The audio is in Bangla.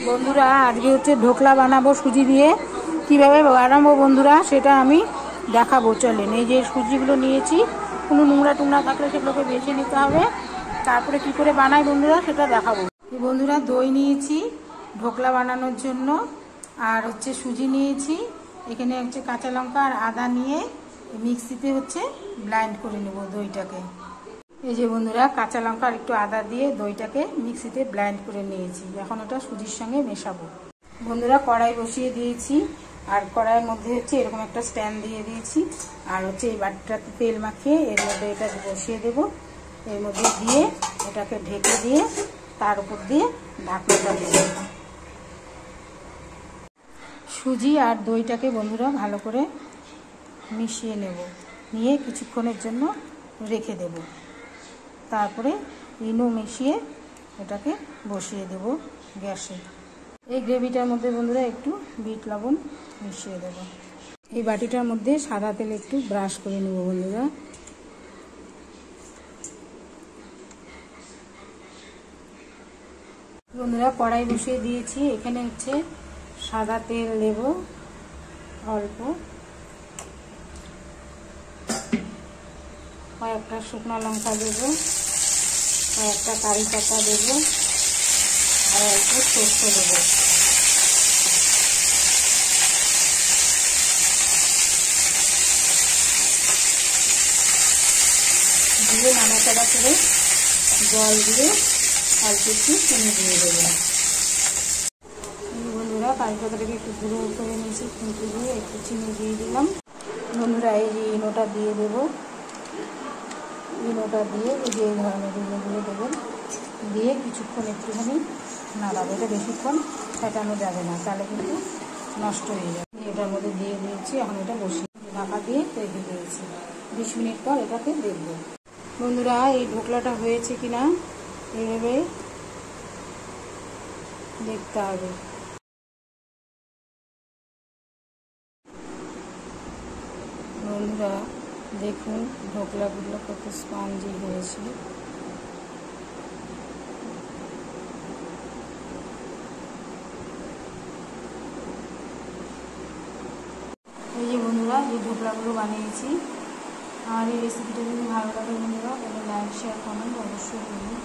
বন্ধুরা আজকে হচ্ছে ঢোকলা বানাবো সুজি দিয়ে। কিভাবে বানাবো বন্ধুরা সেটা আমি দেখাবো। চলেন, এই যে সুজিগুলো নিয়েছি, কোনো নোংরা টুংরা থাকলে সেগুলোকে বেছে নিতে হবে, তারপরে কি করে বানাই বন্ধুরা সেটা দেখাবো। বন্ধুরা দই নিয়েছি ঢোকলা বানানোর জন্য, আর হচ্ছে সুজি নিয়েছি, এখানে হচ্ছে কাঁচা লঙ্কা আর আদা নিয়ে মিক্সিতে হচ্ছে ব্লেন্ড করে নেব দইটাকে। এই যে বন্ধুরা কাঁচা লঙ্কা আর একটু আদা দিয়ে দইটাকে মিক্সিতে ব্লেন্ড করে নিয়েছি। এখন ওটা সুজির সঙ্গে মেশাবো। বন্ধুরা কড়াই বসিয়ে দিয়েছি, আর কড়াইয়ের মধ্যে হচ্ছে এরকম একটা স্ট্যান্ড দিয়ে দিয়েছি, আর হচ্ছে এই বাটিটাতে তেল মাখিয়ে এর মধ্যে এটা বসিয়ে দেব। এর মধ্যে দিয়ে এটাকে ঢেকে দিয়ে তার উপর দিয়ে ঢাকনাটা দেব। সুজি আর দইটাকে বন্ধুরা ভালো করে মিশিয়ে নেব, নিয়ে কিছুক্ষণের জন্য রেখে দেব। তারপরে ইনো মিশিয়ে এটাকে বসিয়ে দেব গ্যাসে। এই গ্রেভিটার মধ্যে বন্ধুরা একটু বিট লবণ মিশিয়ে দেব। এই বাটিটার মধ্যে সাদা তেল একটু ব্রাশ করে নেব বন্ধুরা। বন্ধুরা কড়াই বসিয়ে দিয়েছি, এখানে হচ্ছে সাদা তেল দেব অল্প, কয়েকটা শুকনো লঙ্কা দেব, কয়েকটা কারি পাতা দেব, আর অল্প সরষে দেব। দিয়ে নাড়াচাড়া করে জল দিয়ে অল্প একটু চিনি দিয়ে দেবো। বন্ধুরা কারি পাতাটাকে একটু গুঁড়ো করে নিয়েছি, খুঁটি দিয়ে একটু চিনি দিয়ে দিলাম। বন্ধুরা এই যে ইনোটা দিয়ে দেবো, ইনোটা দিয়ে এই যে এই ধরনের ইনোগুলো দেবেন, দিয়ে কিছুক্ষণ একটুখানি নাড়াবো। এটা বেশিক্ষণ ফেটানো যাবে না, তাহলে কিন্তু নষ্ট হয়ে যাবে। এটার মধ্যে দিয়ে দিয়েছি, এখন এটা বসিয়ে ঢাকা দিয়ে রেখে দিয়েছি। 20 মিনিট পর এটাকে দেখবো। বন্ধুরা এই ঢোকলাটা হয়েছে কিনা এইভাবে দেখতে হবে। বন্ধুরা দেখুন ঢোকলাগুলো কত স্পঞ্জি হয়েছে। এই যে বন্ধুরা এই ঢোকলাগুলো বানিয়েছি। আর এই রেসিপিটা যদি ভালো লাগে বন্ধুরা তাহলে লাইক শেয়ার কমেন্ট অবশ্যই করুন।